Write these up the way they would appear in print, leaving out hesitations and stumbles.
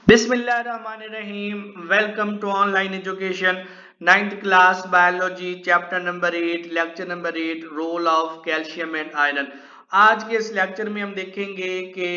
बिस्मिल्लाहिर्रहमानिर्रहीम। Welcome to online education. 9th class biology, chapter number 8, lecture number 8, role of calcium and iron. आज के इस lecture में हम देखेंगे कि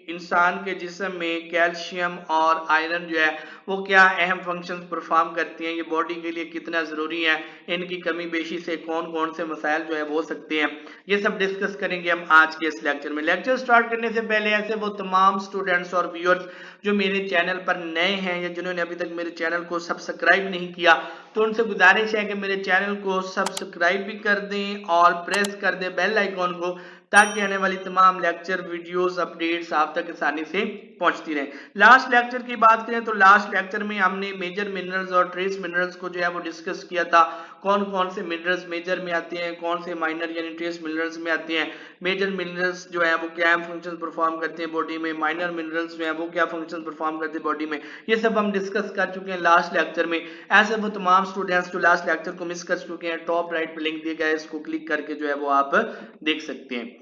इंसान के जिस्म में कैल्शियम और आयरन जो है वो क्या अहम फंक्शंस परफॉर्म करती हैं, ये बॉडी के लिए कितना ज़रूरी है, इनकी कमी बेशी से कौन कौन से मसाइल जो है वो हो सकते हैं, ये सब डिस्कस करेंगे हम आज के इस लेक्चर में। लेक्चर स्टार्ट करने से पहले ऐसे वो तमाम स्टूडेंट्स और व्यूअर्स जो मेरे चैनल पर नए हैं या जिन्होंने अभी तक मेरे चैनल को सब्सक्राइब नहीं किया, तो उनसे गुजारिश है कि मेरे चैनल को सब्सक्राइब भी कर दें और प्रेस कर दें बेल आइकॉन को, ताकि आने वाली तमाम लेक्चर वीडियोस अपडेट्स आप तक आसानी से पहुंचती रहे। लास्ट लेक्चर की बात करें तो लास्ट लेक्चर में हमने मेजर मिनरल्स और ट्रेस मिनरल्स को जो है वो डिस्कस किया था। कौन कौन से मिनरल्स मेजर में आते हैं, कौन से माइनर यानी ट्रेस मिनरल्स में आते हैं। मेजर मिनरल्स जो है वो क्या फंक्शन परफॉर्म करते हैं बॉडी में, माइनर मिनरल्स जो है वो क्या फंक्शन परफॉर्म करते हैं बॉडी में, ये सब हम डिस्कस कर चुके हैं लास्ट लेक्चर में। ऐसे वो तमाम स्टूडेंट्स जो लास्ट लेक्चर को मिस कर चुके हैं, टॉप राइट पे लिंक दिया गया है, इसको क्लिक करके जो है वो आप देख सकते हैं।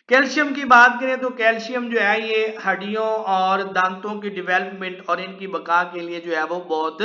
कैल्शियम की बात करें तो कैल्शियम जो है ये हड्डियों और दांतों की डेवलपमेंट और इनकी बका के लिए जो है वो बहुत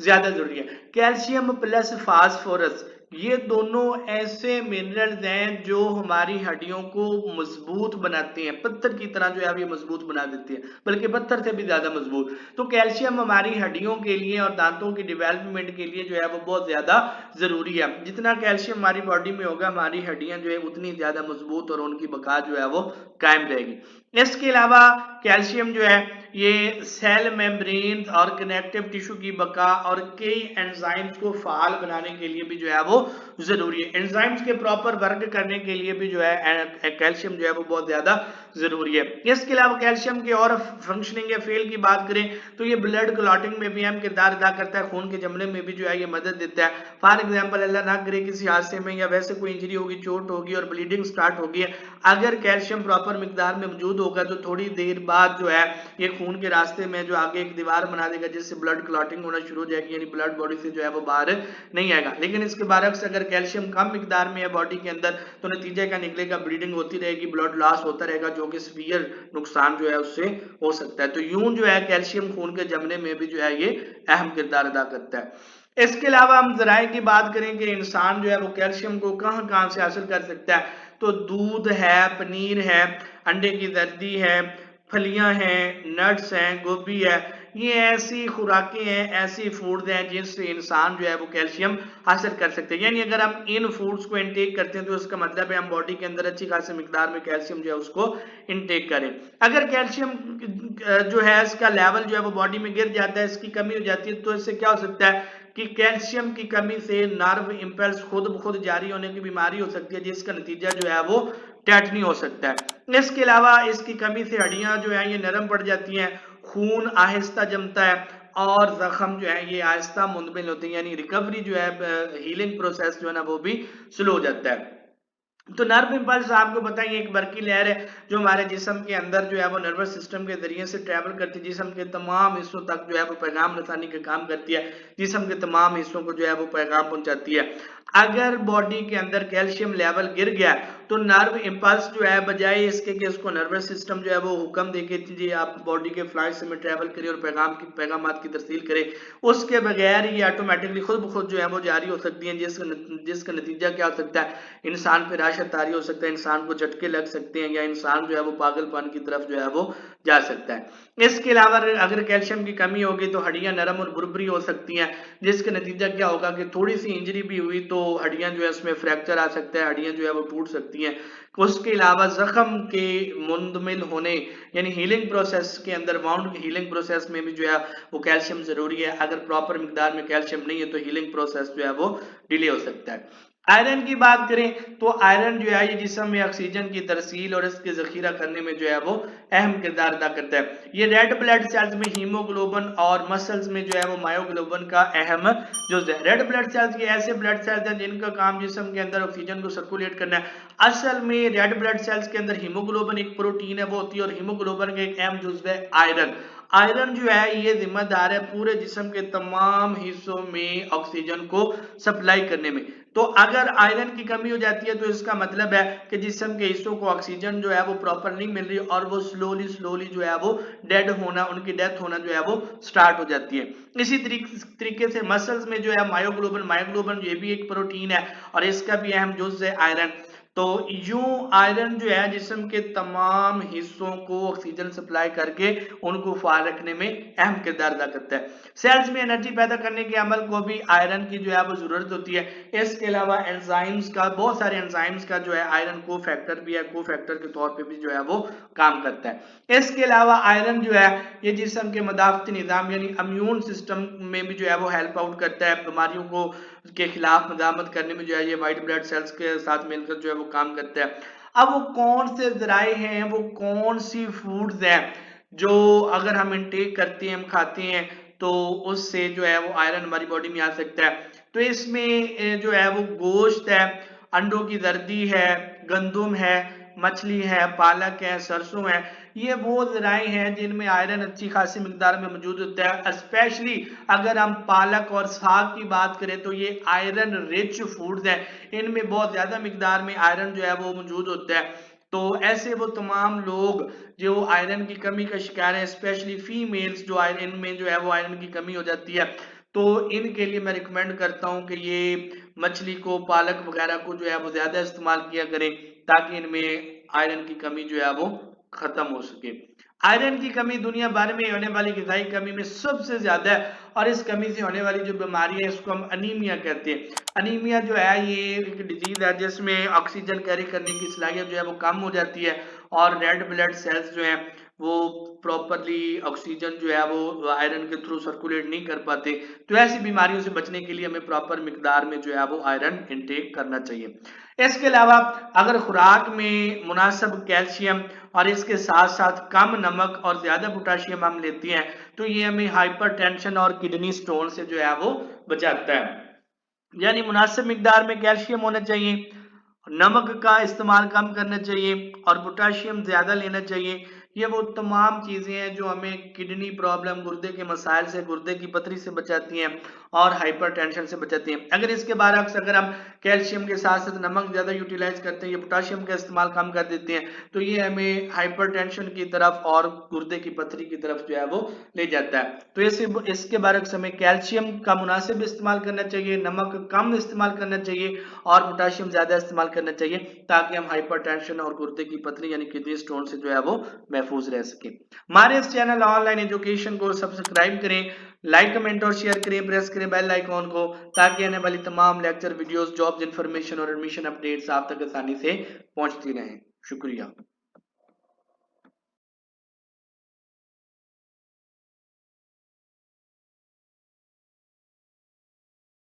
ज्यादा जरूरी है। कैल्शियम प्लस फास्फोरस ये दोनों ऐसे मिनरल्स हैं जो हमारी हड्डियों को मजबूत बनाते हैं, पत्थर की तरह जो है ये मजबूत बना देती है, बल्कि पत्थर से भी ज्यादा मजबूत। तो कैल्शियम हमारी हड्डियों के लिए और दांतों की डेवलपमेंट के लिए जो है वो बहुत ज्यादा जरूरी है। जितना कैल्शियम हमारी बॉडी में होगा, हमारी हड्डियां जो है उतनी ज्यादा मजबूत और उनकी बका जो है वो कायम रहेगी। इसके अलावा कैल्शियम जो है ये सेल मेम्ब्रेन और कनेक्टिव टिश्यू की बका और कई एंजाइम्स को फाल बनाने के लिए भी जो है वो जरूरी है। एंजाइम्स के प्रॉपर वर्क करने के लिए भी जो है कैल्शियम जो है वो बहुत ज्यादा जरूरी है। इसके अलावा कैल्शियम के और फंक्शनिंग या फेल की बात करें तो ये ब्लड क्लॉटिंग में भी अहम किरदार अदा करता है, खून के जमने में भी जो है ये मदद देता है। फॉर एग्जाम्पल अल्लाह ना करे किसी हादसे में या वैसे कोई इंजरी होगी, चोट होगी और ब्लीडिंग स्टार्ट होगी है, अगर कैल्शियम प्रॉपर मिकदार में मौजूद होगा तो थोड़ी देर बाद जो है ये खून के रास्ते में जो आगे एक दीवार बना देगा, जिससे ब्लड क्लॉटिंग होना शुरू हो जाएगी, यानी ब्लड बॉडी से जो है वो बाहर नहीं आएगा। लेकिन इसके बरक्स अगर कैल्शियम कम मिकदार में है बॉडी के अंदर तो नतीजा क्या निकलेगा, ब्लीडिंग होती रहेगी, ब्लड लॉस होता रहेगा, जो कि सीवियर नुकसान जो है उससे हो सकता है। तो यूं जो है कैल्शियम खून के जमने में भी जो है ये अहम किरदार अदा करता है। इसके अलावा हम जराए की बात करें कि इंसान जो है वो कैल्शियम को कहां कहां से हासिल कर सकता है, तो दूध है, पनीर है, अंडे की जर्दी है, फलियां हैं, नट्स हैं, गोभी है, ये ऐसी खुराकें हैं, ऐसी फूड्स हैं जिनसे इंसान जो है वो कैल्शियम हासिल कर सकते हैं। यानी अगर हम इन फूड्स को इनटेक करते हैं तो इसका मतलब है हम बॉडी के अंदर अच्छी खासी मिकदार में कैल्शियम जो है उसको इनटेक करें। अगर कैल्शियम जो है इसका लेवल जो है वो बॉडी में गिर जाता है, इसकी कमी हो जाती है, तो इससे क्या हो सकता है कि कैल्शियम की कमी से नर्व इंपल्स खुद ब खुद जारी होने की बीमारी हो सकती है, जिसका नतीजा जो है वो टेटनी हो सकता है। इसके अलावा इसकी कमी से हड्डियां जो है ये नरम पड़ जाती हैं, खून आहिस्ता जमता है और जख्म जो है ये आहिस्ता मुंदमिल होते हैं, यानी रिकवरी जो है हीलिंग प्रोसेस जो है ना वो भी स्लो हो जाता है। तो नर्व इंपल्स आपको बताइए एक बरकी लहर है जो हमारे जिस्म के अंदर जो है वो नर्वस सिस्टम के जरिए से ट्रैवल करती है, जिस्म के तमाम हिस्सों तक जो है वो पैगाम रसानी का काम करती है, जिस्म के तमाम हिस्सों को जो है वो पैगाम पहुंचाती है। अगर बॉडी के अंदर कैल्शियम लेवल गिर गया तो नर्व इंपल्स जो है बजाय इसके कि उसको नर्वस सिस्टम जो है वो हुक्म देके जी आप बॉडी के फ्लाइट में ट्रैवल करें और पैगामात की तरसील करें, उसके बगैर ये ऑटोमेटिकली खुद ब खुद जो है वो जारी हो सकती है, जिसका नतीजा क्या हो सकता है, इंसान पे राशत तारी हो सकता है, इंसान को झटके लग सकते हैं या इंसान जो है वो पागलपन की तरफ जो है वो जा सकता है। इसके अलावा अगर कैल्शियम की कमी होगी तो हड्डियां नरम और बुरबरी हो सकती हैं, जिसका नतीजा क्या होगा कि थोड़ी सी इंजरी भी हुई तो हड्डियां जो है उसमें फ्रैक्चर आ सकता है, हड्डियां जो है वो टूट सकती हैं। उसके अलावा जख्म के मुंदमिल होने यानी हीलिंग प्रोसेस के अंदर, वाउंड हीलिंग प्रोसेस में भी जो है वो कैल्शियम जरूरी है। अगर प्रॉपर मिकदार में कैल्शियम नहीं है तो हीलिंग प्रोसेस जो है वो डिले हो सकता है। आयरन की बात करें तो आयरन जो है ये जिस्म में ऑक्सीजन की तरसील और इसके जखीरा करने में जो है वो अहम किरदार अदा करता है। ये रेड ब्लड सेल्स में हीमोग्लोबिन और मसल्स में जो है वो मायोग्लोबिन का अहम जुज है। रेड ब्लड सेल्स ये ऐसे ब्लड सेल्स हैं जिनका काम जिस्म के अंदर ऑक्सीजन को सर्कुलेट करना है। असल में रेड ब्लड सेल्स के अंदर हीमोग्लोबिन एक प्रोटीन है वो होती है, और हीमोग्लोबिन का एक अहम जुज है आयरन। आयरन जो है ये जिम्मेदार है पूरे जिस्म के तमाम हिस्सों में ऑक्सीजन को सप्लाई करने में। तो अगर आयरन की कमी हो जाती है तो इसका मतलब है कि जिस्म के हिस्सों को ऑक्सीजन जो है वो प्रॉपर नहीं मिल रही और वो स्लोली स्लोली जो है वो डेड होना, उनकी डेथ होना जो है वो स्टार्ट हो जाती है। इसी तरीके से मसल्स में जो है मायोग्लोबिन ये भी एक प्रोटीन है और इसका भी अहम जुज़ है आयरन। तो यूं आयरन जो है जिस्म के तमाम हिस्सों को ऑक्सीजन सप्लाई करके उनको फाल रखने में अहम किरदार अदा करता है। सेल्स में एनर्जी पैदा करने के अमल को भी आयरन की जो है वो जरूरत होती है। इसके अलावा एंजाइम्स का, बहुत सारे एंजाइम्स का जो है आयरन को फैक्टर भी है, को फैक्टर के तौर पे भी जो है वो काम करता है। इसके अलावा आयरन जो है ये जिस्म के मदाफती निज़ाम यानी इम्यून सिस्टम में भी जो है वो हेल्प आउट करता है, बीमारियों को के खिलाफ मदामत करने में जो है ये वाइट ब्लड सेल्स के साथ मिलकर जो है वो काम करता है। अब वो कौन से जराए हैं, वो कौन सी फूड्स हैं जो अगर हम इनटेक करते हैं, हम खाते हैं तो उससे जो है वो आयरन हमारी बॉडी में आ सकता है। तो इसमें जो है वो गोश्त है, अंडों की जर्दी है, गंदुम है, मछली है, पालक है, सरसों है, ये वो जराए हैं जिनमें आयरन अच्छी खासी मिकदार में मौजूद होता है। स्पेशली अगर हम पालक और साग की बात करें तो ये आयरन रिच फूड्स हैं, इनमें बहुत ज्यादा मिकदार में आयरन जो है वो मौजूद होता है। तो ऐसे वो तमाम लोग जो आयरन की कमी का शिकार है, स्पेशली फीमेल्स जो आयरन में जो है वो आयरन की कमी हो जाती है, तो इनके लिए मैं रिकमेंड करता हूं कि ये मछली को, पालक वगैरह को जो है वो ज्यादा इस्तेमाल किया करें ताकि इनमें आयरन की कमी जो है वो खत्म हो सके। आयरन की कमी दुनिया भर में होने वाली ग़िज़ाई कमी में सबसे ज्यादा है और इस कमी से होने वाली जो बीमारी है इसको हम अनीमिया कहते हैं। अनीमिया जो है ये एक डिजीज है जिसमें ऑक्सीजन कैरी करने की सलाहियत जो है वो कम हो जाती है और रेड ब्लड सेल्स जो है वो प्रॉपरली ऑक्सीजन जो है वो आयरन के थ्रू सर्कुलेट नहीं कर पाते। तो ऐसी बीमारियों से बचने के लिए हमें प्रॉपर मिकदार में जो है वो आयरन इंटेक करना चाहिए। इसके अलावा अगर खुराक में मुनासिब कैल्शियम और इसके साथ साथ कम नमक और ज्यादा पोटाशियम हम लेते हैं तो ये हमें हाइपरटेंशन और किडनी स्टोन से जो है वो बचाता है। यानी मुनासिब मिकदार में कैल्शियम होना चाहिए, नमक का इस्तेमाल कम करना चाहिए और पोटाशियम ज्यादा लेना चाहिए। ये वो तमाम चीजें हैं जो हमें किडनी प्रॉब्लम, गुर्दे के मसाइल से, गुर्दे की पथरी से बचाती हैं और हाइपरटेंशन से बचाती हैं। अगर इसके बरअक्स अगर हम कैल्शियम के साथ साथ नमक ज्यादा यूटिलाइज करते हैं या पोटाशियम का इस्तेमाल कम कर देते हैं तो ये हमें हाइपरटेंशन की तरफ और गुर्दे की पथरी की तरफ जो है वो ले जाता है। तो इसके बरअक्स हमें कैल्शियम का मुनासिब इस्तेमाल करना चाहिए, नमक कम इस्तेमाल करना चाहिए और पोटाशियम ज्यादा इस्तेमाल करना चाहिए ताकि हम हाइपरटेंशन और गुर्दे की पथरी यानी किडनी स्टोन से जो है वो महफूज रह सके। हमारे इस चैनल ऑनलाइन एजुकेशन को सब्सक्राइब करें, लाइक कमेंट और शेयर करें, प्रेस करें बेल आइकॉन को ताकि आने वाली तमाम लेक्चर वीडियोस, जॉब्स इंफॉर्मेशन और एडमिशन अपडेट्स आप तक आसानी से पहुंचती रहें। शुक्रिया।